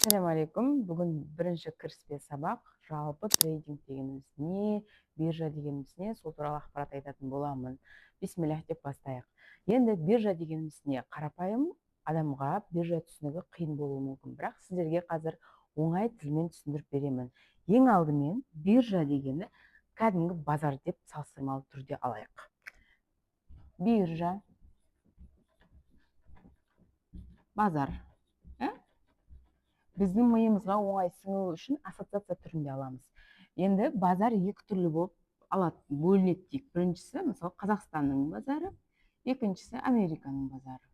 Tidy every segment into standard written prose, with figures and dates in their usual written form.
Сәлем алейкум. Бүгін бірінші кіріспе сабақ. Жалпы трейдинг дегеніміз не, биржа дегеніміз не, сол туралы ақпарат айтатын боламын. Бисмиллах деп бастайық. Енді биржа дегеніміз не? Қарапайым адамға биржа түсінігі қиын болуы мүмкін, бірақ сіздерге қазір оңай тілмен түсіндіріп беремін. Ең алдымен биржа дегені кәдімгі базар деп салыстырмалы түрде алайық. Биржа, базар. Біздің миымызға оңай сіңу үшін ассоциация түрінде аламыз. Енді базар екі түрлі болып бөлінеді дейік. Біріншісі мысалы Қазақстанның базары, екіншісі Американың базары.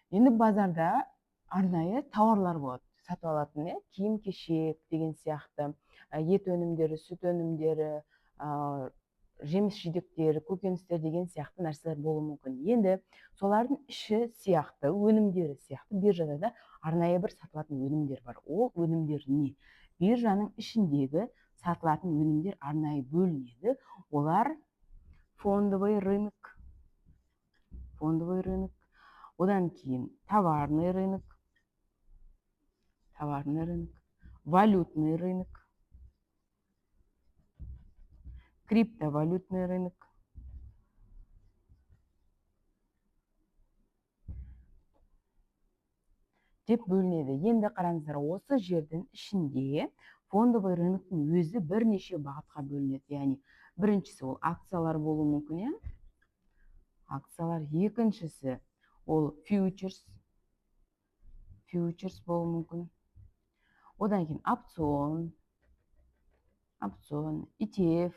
Енді базарда арнайы тауарлар болады, сатып алатын, киім-кешек деген сияқты, ет өнімдері, сүт өнімдері, жеміс жидектер, көкөністер деген сияқты нәрселер болуы мүмкін. Енді солардың іші сияқты, өнімдері сияқты биржада да арнайы бір сатылатын өнімдер бар. Ол өнімдер не? Биржаның ішіндегі сатылатын өнімдер арнайы бөлінеді. Олар фондовый рынок, одан кейін товарный рынок, валютный рынок, криптовалютный рынок, деп бөлінеді. Енді қараңыздар, осы жердің ішінде фондовый рыноктың өзі бірнеше бағытқа бөлінеді. Яғни біріншісі ол акциялар болуы мүмкін, акциялар. Екіншісі ол фьючерс болуы мүмкін. Одан кейін опцион, ETF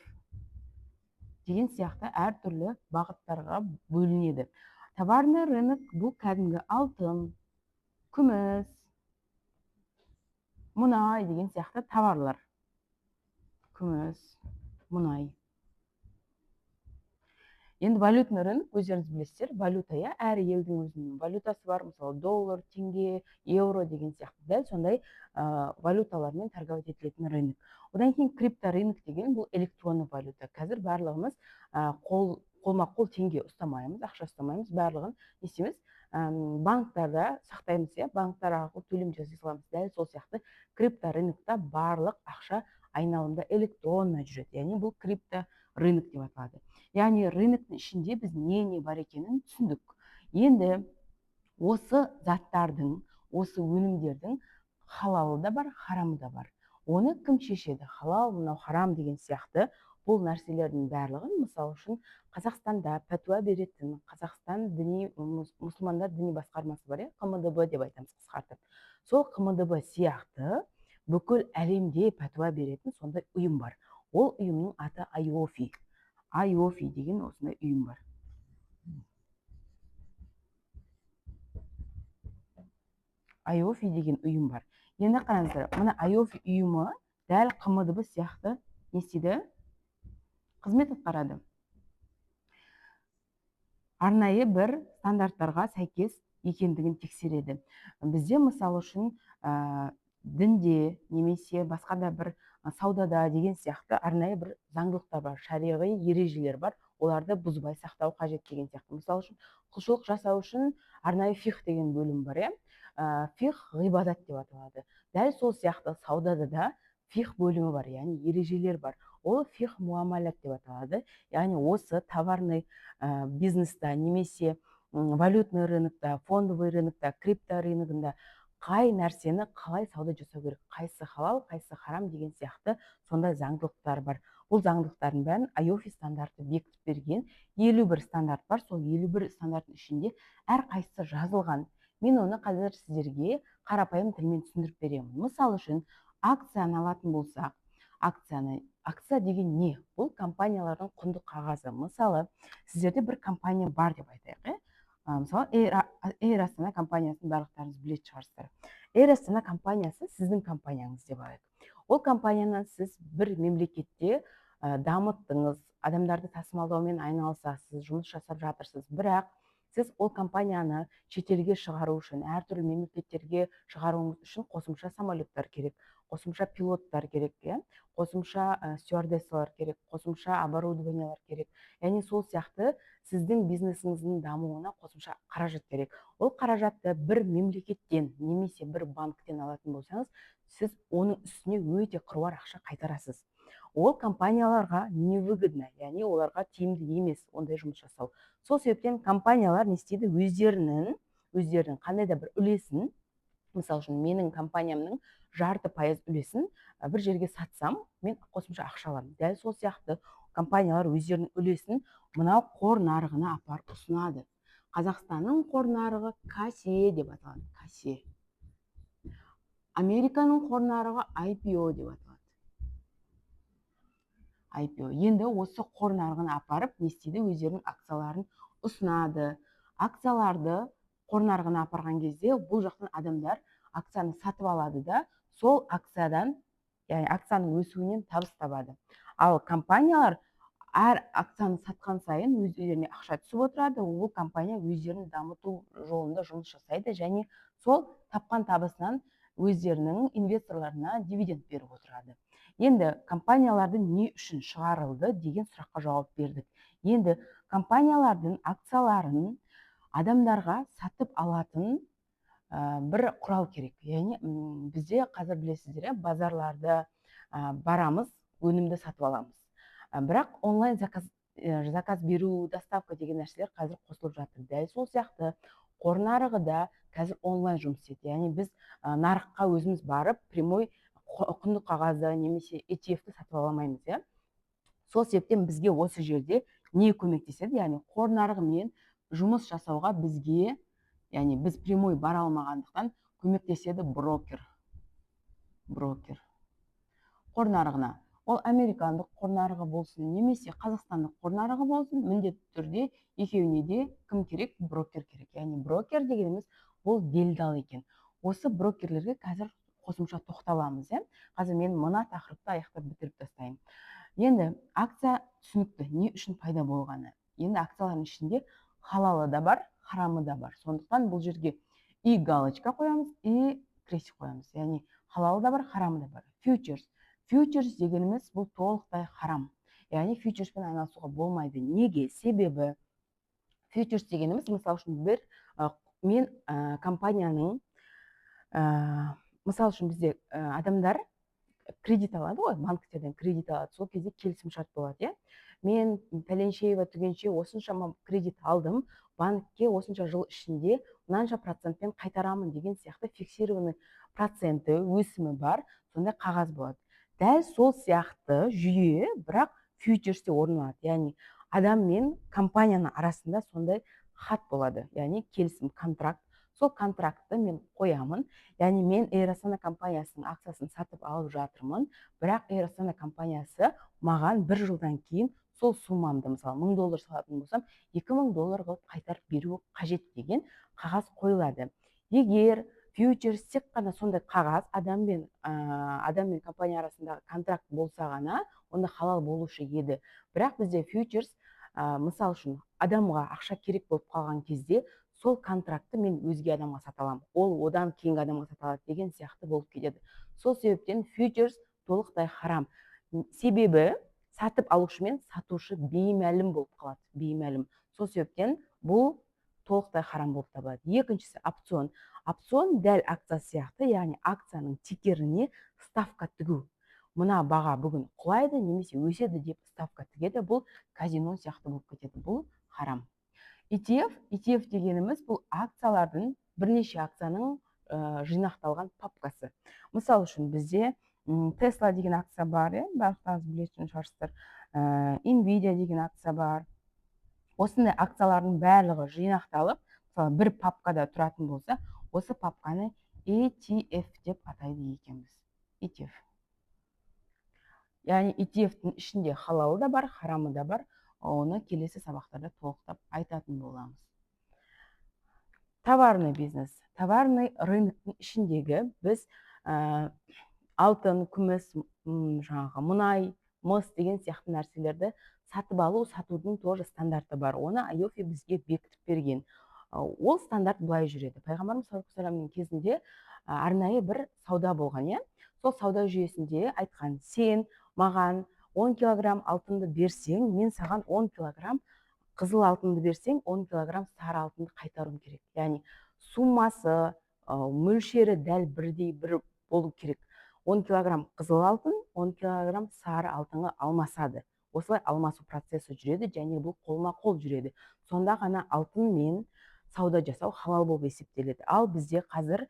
деген сияқты әртүрлі бағыттарға бөлінеді. Товарный рынок бұл кәдімгі алтын, күміс, мұнай деген сияқты товарлар. Күміс, мұнай. Енді валютный рынок, өздеріңіз білесіздер, валюта, әр елдің өзінің валютасы бар, мысалы доллар, теңге, евро деген сияқты. Дәл сондай валюталармен торговать етілетін рынок. Одан кейін крипторынок деген бұл электронды валюта. Қазір барлығымыз қолма-қол теңге ұстамаймыз, ақша ұстамаймыз, барлығын не істейміз? Банктарда сақтаймыз, банктар арқылы төлем жасай саламыз. Дәл сол сияқты крипторынокта барлық ақша айналымда электронно жүреді. Яғни бұл крипторынок деп аталады. Яғни рыноктың ішінде біз не бар екенін түсіндік. Енді осы заттардың, осы өнімдердің халалы да бар, харамы да бар. Оны кім шешеді? Халал, мынау харам деген сияқты бұл нәрселердің барлығын, мысалы үшін Қазақстанда пәтуа беретін Қазақстан мұсылмандар діни басқармасы бар, КМДБ деп айтамыз қысқартып. Сол КМДБ сияқты бүкіл әлемде пәтуа беретін сондай ұйым бар. Ол ұйымның аты IOFI деген осындай ұйым бар. IOFI деген ұйым бар. Енді қараңыздар, мына IOFI ұйымы дәл КМДБ сияқты не істейді? Қызмет атқарады. Арнайы бір стандарттарға сәйкес екендігін тексереді. Бізде мысалы үшін дінде немесе басқа да бір саудада деген сияқты арнайы бір заңдылықтар бар, шариғи ережелер бар, оларды бұзбай сақтау қажет деген сияқты. Мысалы үшін құлшылық жасау үшін арнайы фих деген бөлім бар, фих ғибадат деп аталады. Дәл сол сияқты саудада да фих бөлімі бар, яғни ережелер бар. Ол фих муамалят деп аталады. Яғни осы товарный бизнеста немесе валютный рынокта, фондовый рынокта, крипто рыногында қай нәрсені қалай сауда жасау керек, қайсы халал, қайсы харам деген сияқты сондай заңдылықтар бар. Бұл заңдылықтардың бәрін IOFI стандарты бекітіп берген 51 стандарт бар. Сол 51 стандарттың ішінде әр қайсысы жазылған. Мен оны қазір сіздерге қарапайым тілмен түсіндіріп беремін. Мысалы үшін акцияны алатын болсақ, акция деген не? Бұл компаниялардың құнды қағазы. Мысалы, сіздерде бір компания бар деп айтайық. Мысалы, Air Астана компаниясын барлықтарыңыз білетін шығарсыздар. Air Астана компаниясы сіздің компанияңыз деп алайық. Ол компанияны сіз бір мемлекетте дамыттыңыз, адамдарды тасымалдаумен айналысасыз, жұмыс жасап жатырсыз. Бірақ сіз ол компанияны шетелге шығару үшін, әртүрлі мемлекеттерге шығаруыңыз үшін қосымша самолеттар керек, қосымша пилоттар керек, қосымша стюардессалар керек, қосымша оборудованиялар керек. Яғни сол сияқты сіздің бизнесіңіздің дамуына қосымша қаражат керек. Ол қаражатты бір мемлекеттен немесе бір банктен алатын болсаңыз, сіз оның үстіне өте қыруар ақша қайтарасыз. Ол компанияларға невыгодно, яғни оларға тиімді емес ондай жұмыс жасау. Сол себептен компаниялар не істейді? Өздерінің қандай да бір үлесін, мысалы үшін менің компаниямның 0,5% үлесін бір жерге сатсам, мен қосымша ақша аламын. Дәл сол сияқты компаниялар өздерінің үлесін мынау қор нарығына апарып ұсынады. Қазақстанның қор нарығы кассе деп аталады. Кассе. Американың қор нарығы IPO деп аталады. IPO. Енді осы қор нарығына апарып, не істейді? Өздерінің акцияларын ұсынады. Акцияларды қор нарығына апарған кезде бұл жақтан адамдар акцияны сатып алады да, сол акциядан, яғни акцияның өсуінен табыс табады. Ал компаниялар әр акцияны сатқан сайын өздеріне ақша түсіп отырады, ол компания өздерін дамыту жолында жұмыс жасайды және сол тапқан табысынан өздерінің инвесторларына дивиденд беріп отырады. Енді компаниялардың не үшін шығарылды деген сұраққа жауап бердік. Енді компаниялардың акцияларын адамдарға сатып алатын бір құрал керек. Яғни бізде қазір білесіздер, базарларда барамыз, өнімді сатып аламыз. Бірақ онлайн заказ беру, доставка деген нәрселер қазір қосылып жатыр. Дәл сол сияқты қор нарығы да қазір онлайн жұмыс істейді. Яғни біз нарыққа өзіміз барып, прямой құнды қағазды немесе ETF-ті сатып аламаймыз. Сол себептен бізге осы жерде не көмектеседі? Яғни қор нарығымен жұмыс жасауға бізге, яғни біз прямой бара алмағандықтан көмектеседі брокер. Қор нарығына. Ол американдық қор нарығы болсын, немесе қазақстандық қор нарығы болсын, міндетті түрде екеуіне де кім керек? Брокер керек. Яғни брокер дегеніміз бұл делдал екен. Осы брокерлерге қазір қосымша тоқталамыз. Қазір мен мына тақырыпты аяқтап бітіріп тастайын. Енді акция түсінікті, не үшін пайда болғаны. Енді акциялардың ішінде халалы да бар, харамы да бар. Сондықтан бұл жерге и галочка қоямыз, и крестик қоямыз. Яғни халалы да бар, харамы да бар. Фьючерс дегеніміз бұл толықтай харам. Яғни фьючерспен айналысуға болмайды. Неге? Себебі фьючерс дегеніміз, мысалы үшін мен компанияның, мысалы үшін бізде адамдар кредит алады ғой, банктерден кредит алады. Сол кезде келісім шарт болады. Мен пәленшеева түгенше осыншама кредит алдым, банкке осынша жыл ішінде мынанша процентпен қайтарамын деген сияқты фиксированный проценті, өсімі бар, сондай қағаз болады. Дәл сол сияқты жүйе, бірақ фьючерсте орын алады. Яғни адам мен компанияның арасында сондай хат болады, яғни келісім, контракт. Сол контрактты мен қоямын, яғни мен Эйр Астана компаниясының акциясын сатып алып жатырмын, бірақ Эйр Астана компаниясы маған бір жылдан кейін сол суммамды, мысалы $1000 салатын болсам, $2000 қылып қайтарып беру қажет деген қағаз қойылады. Егер фьючерс тек қана сондай қағаз, адам мен компания арасындағы контракт болса ғана, онда халал болушы еді. Бірақ бізде фьючерс, мысалы үшін адамға ақша керек болып қалған кезде, сол контрактты мен өзге адамға сата аламын, ол одан кейінгі адамға сата алады деген сияқты болып кетеді. Сол себептен фьючерс толықтай харам. Себебі сатып алушы мен сатушы беймәлім болып қалады, беймәлім. Сол себептен бұл толықтай харам болып табылады. Екіншісі опцион. Опцион дәл акция сияқты, яғни акцияның тикеріне ставка тігу. Мына баға бүгін құлайды немесе өседі деп ставка тігеді, бұл казино сияқты болып кетеді, бұл харам. ETF дегеніміз бұл акциялардың, бірнеше акцияның жинақталған папкасы. Мысал үшін бізде Tesla деген акция бар, барлықтарыңыз білетін шығарсыздар. Nvidia деген акция бар. Осындай акциялардың барлығы жинақталып, мысалы бір папкада тұратын болса, осы папканы ETF деп атайды екенбіз. ETF. Яғни ETF-тің ішінде халалы да бар, харамы да бар. Оны келесі сабақтарда толықтап айтатын боламыз. Товарный бизнес. Товарный рыноктың ішіндегі біз алтын, күміс, мұнай, мыс деген сияқты нәрселерді сатып алу, сатудың тоже стандарты бар. Оны IOFI бізге бекітіп берген. Ол стандарт былай жүреді. Пайғамбарымыз саллаллаху алейхи кезінде арнайы бір сауда болған, иә. Сол сауда жүйесінде айтқан: сен маған 10 килограмм алтынды берсең, мен саған 10 килограмм қызыл алтынды берсең, 10 килограмм сары алтынды қайтаруым керек. Яғни суммасы, мөлшері дәл бірдей бір болу керек. 10 килограмм қызыл алтын 10 килограмм сары алтынға алмасады. Осылай алмасу процесі жүреді, және бұл қолма-қол жүреді. Сонда ғана алтын мен сауда жасау халал болып есептеледі. Ал бізде қазір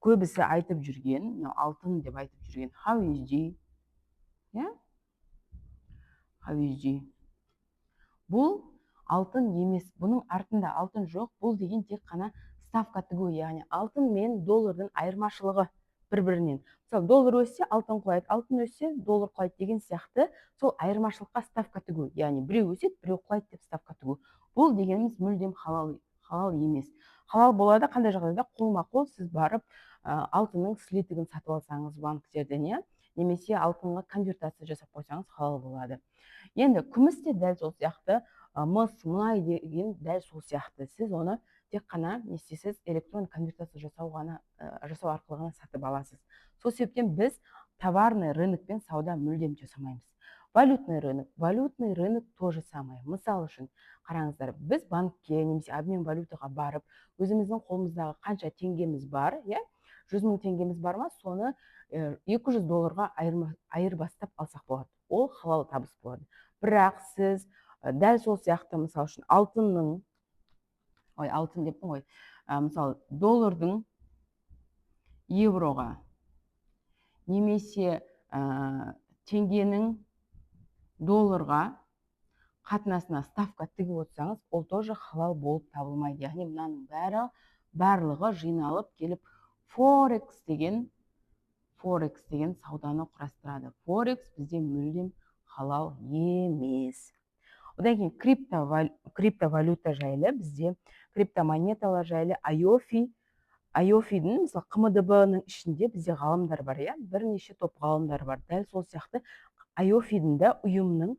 көбісі айтып жүрген, алтын деп айтып жүрген хауижди, бұл алтын емес. Бұның артында алтын жоқ. Бұл деген тек қана ставка тігу, яғни алтын мен доллардың айырмашылығы бір-бірінен. Мысалы, доллар өссе, алтын құлайды, алтын өссе, доллар құлайды деген сияқты сол айырмашылыққа ставка тігу. Яғни біреу өседі, біреу құлайды деп ставка тігу. Бұл дегеніміз мүлдем халал емес. Халал болады қандай жағдайда? Қолма-қол сіз барып алтынның слитігін сатып алсаңыз банктерден, немесе алтынға конвертация жасап қойсаңыз халал болады. Енді күміс те дәл сол сияқты, мыс, мұнай деген дәл сол сияқты. Сіз оны тек қана не істейсіз? Электронды конвертация жасау арқылы ғана сатып аласыз. Сол себептен біз товарный рынокпен сауда мүлдем жасамаймыз. Валютный рынок то же самое. Мысал үшін, қараңыздар, біз банкке немесе обмен валютаға барып, өзіміздің қолымыздағы қанша теңгеміз бар, 100 мың теңгеміз бар ма, соны $200 айырбастап алсақ болады. Ол халал табыс болады. Бірақ сіз дәл сол сияқты, мысал үшін, мысалы доллардың евроға немесе теңгенің долларға қатынасына ставка тігіп отырсаңыз, ол тоже халал болып табылмайды. Яғни мынаның барлығы жиналып келіп Форекс деген сауданы құрастырады. Форекс бізде мүлдем халал емес. Одан кейін криптовалюта жайлы, бізде криптомонеталар жайлы IOFI-дің, мысалы, КМДБ-ның ішінде бізде ғалымдар бар, бірнеше топ ғалымдар бар. Дәл сол сияқты IOFI-дің да ұйымның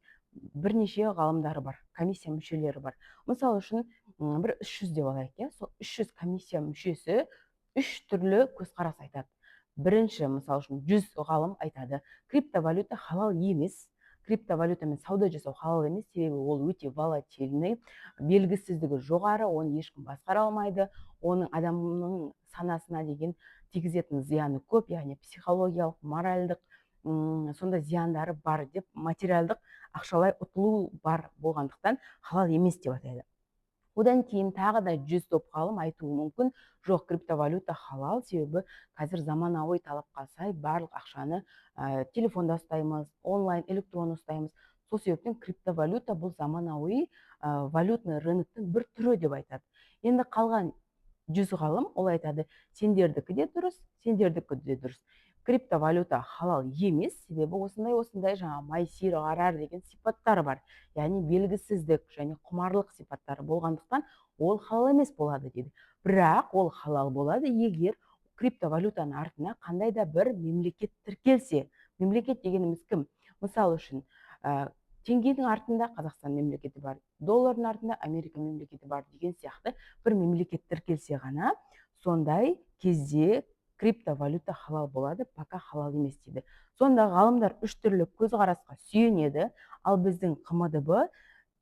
бірнеше ғалымдары бар, комиссия мүшелері бар. Мысалы үшін, бір 300 деп алайық, сол 300 комиссия мүшесі 3 түрлі көзқарас айтады. Бірінші, мысалы үшін, 100 ғалым айтады: криптовалюта халал емес, криптовалютамен сауда жасау халал емес, себебі ол өте волатильный, белгісіздігі жоғары, оны ешкім басқара алмайды, оның адамның санасына деген тигізетін зияны көп, яғни психологиялық, моральдық сонда зияндары бар деп, материалдық ақшалай ұтылу бар болғандықтан халал емес деп атайды. Одан кейін тағы да 100 топ ғалым айтуы мүмкін: жоқ, криптовалюта халал, себебі қазір заманауи талапқа сай барлық ақшаны телефонда ұстаймыз, онлайн электронды ұстаймыз. Сол себептен криптовалюта бұл заманауи валютный рыноктың бір түрі деп айтады. Енді қалған 100 ғалым ол айтады: сендердікі де дұрыс, сендердікі де дұрыс. Криптовалюта халал емес, себебі осындай жаңа майсир, ғарар деген сипаттары бар. Яғни белгісіздік және құмарлық сипаттары болғандықтан ол халал емес болады дейді. Бірақ ол халал болады егер криптовалютаның артына қандай да бір мемлекет тіркелсе. Мемлекет дегеніміз кім? Мысал үшін, теңгенің артында Қазақстан мемлекеті бар, доллардың артында Америка мемлекеті бар деген сияқты бір мемлекет тіркелсе ғана, сондай кезде криптовалюта халал болады, пока халал емес дейді. Сонда ғалымдар 3 түрлі көзқарасқа сүйенеді, ал біздің КМДБ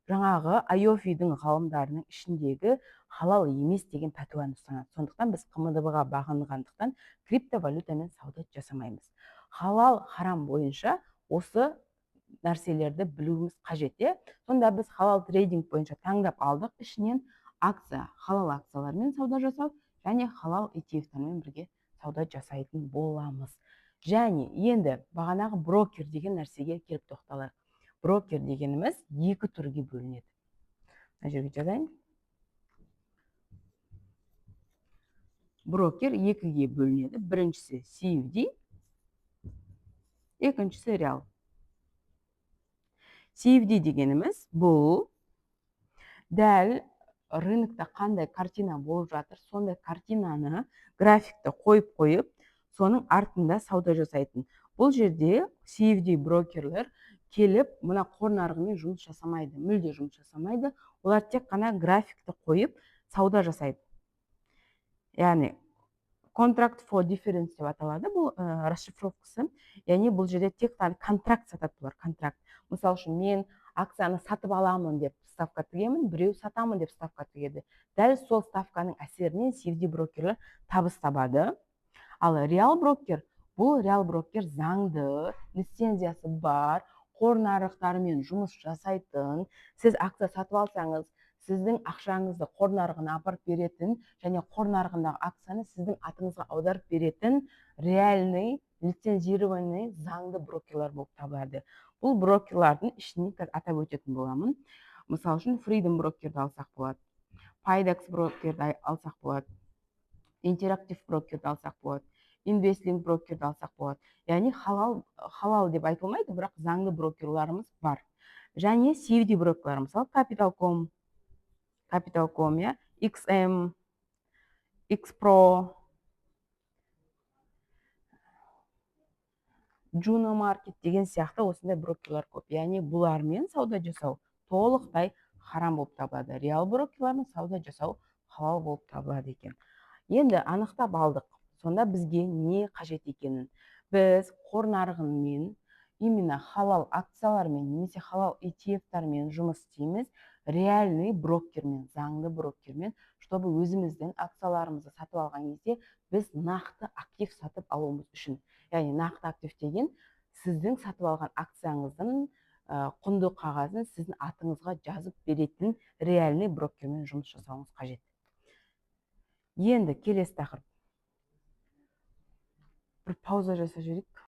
жаңағы IOFI-дің ғалымдарының ішіндегі халал емес деген пәтуаны ұстанады. Сондықтан біз КМДБ-ға бағынғандықтан криптовалютамен сауда жасамаймыз. Халал харам бойынша осы нәрселерді білуіміз қажет. Сонда біз халал трейдинг бойынша таңдап алдық, ішінен халал акциялармен сауда жасау және халал ETF-тармен бірге сауда жасайтын боламыз. Және енді бағанағы брокер деген нәрсеге келіп тоқталайық. Брокер дегеніміз 2 түрге бөлінеді. Мына жерге жазайын. Брокер 2-ге бөлінеді. Біріншісі CFD, екіншісі реал. CFD дегеніміз бұл дәл рынокта қандай картина болып жатыр, сондай картинаны графикті қойып, соның артында сауда жасайтын. Бұл жерде CFD брокерлер келіп, мына қор нарығымен жұмыс жасамайды, мүлде жұмыс жасамайды. Олар тек қана графикті қойып, сауда жасайды. Яғни contract for difference деп аталады бұл расшифровкасы. Яғни бұл жерде тек қана контракт сатады бұлар, контракт. Мысалы үшін мен акцияны сатып аламын деп ставка тігемін, біреу сатамын деп ставка тігеді. Дәл сол ставканың әсерінен CFD брокерлер табыс табады. Ал реал брокер, бұл реал брокер заңды, лицензиясы бар, қор нарықтарымен жұмыс жасайтын, сіз акция сатып алсаңыз, сіздің ақшаңызды қор нарығына апарып беретін және қор нарығындағы акцияны сіздің атыңызға аударып беретін реальный, лицензированный заңды брокерлар болып табылады. Бұл брокерлардың ішінен атап өтетін боламын. Мысалы үшін Freedom брокерді алсақ болады, Пайдекс брокерді алсақ болады, интерактив брокерді алсақ болады, инвестинг брокерді алсақ болады. Яғни халал деп айтылмайды, бірақ заңды брокерларымыз бар. Және CFD брокерлар, мысалы Capital.com, XM, XPro, Juno Market деген сияқты осындай брокерлар көп. Яғни бұлармен сауда жасау толықтай харам болып табылады. Реал брокерлармен сауда жасау халал болып табылады екен. Енді анықтап алдық. Сонда бізге не қажет екенін. Біз қор нарығымен, именно халал акциялармен немесе халал ETF-тармен жұмыс істейміз, реальный брокермен, заңды брокермен, чтобы өзіміздің акцияларымызды сатып алған кезде біз нақты актив сатып алуымыз үшін. Яғни нақты актив деген сіздің сатып алған акцияңыздың құнды қағазын сіздің атыңызға жазып беретін реальный брокермен жұмыс жасауыңыз қажет. Енді келесі тақырып. Бір пауза жасап жіберейік.